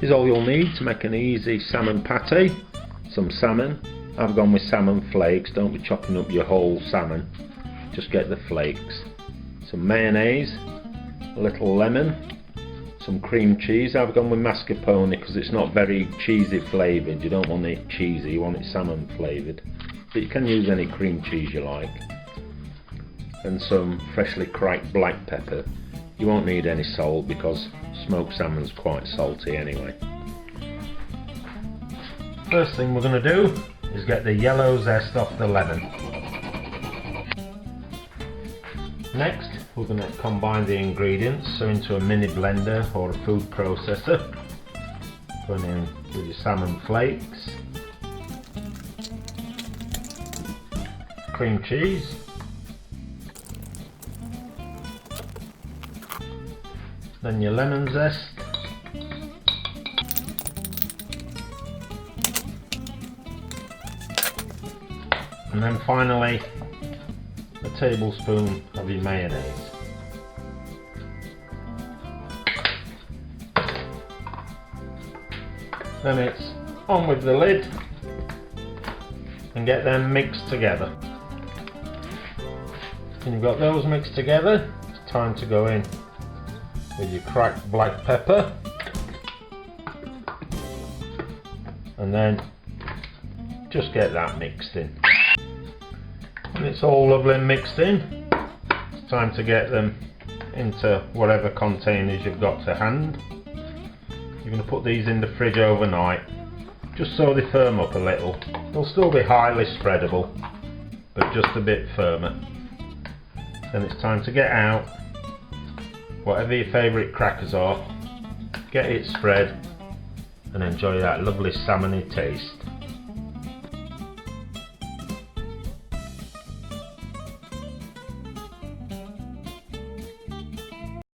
is all you'll need to make an easy salmon pate. Some salmon. I've gone with salmon flakes. Don't be chopping up your whole salmon, just get the flakes. Some mayonnaise, a little lemon, some cream cheese. I've gone with mascarpone because it's not very cheesy flavoured. You don't want it cheesy, you want it salmon flavoured, but you can use any cream cheese you like. And some freshly cracked black pepper. You won't need any salt because smoked salmon's quite salty anyway. First thing we're going to do is get the yellow zest off the lemon. Next we're going to combine the ingredients, so into a mini blender or a food processor. Going in with your salmon flakes, cream cheese, then your lemon zest, and then finally a tablespoon of your mayonnaise. Then it's on with the lid and get them mixed together. When you've got those mixed together, it's time to go in with your cracked black pepper, and then just get that mixed in. When it's all lovely mixed in, it's time to get them into whatever containers you've got to hand. You're going to put these in the fridge overnight, just so they firm up a little. They'll still be highly spreadable, but just a bit firmer. Then it's time to get out whatever your favourite crackers are, get it spread, and enjoy that lovely salmony taste.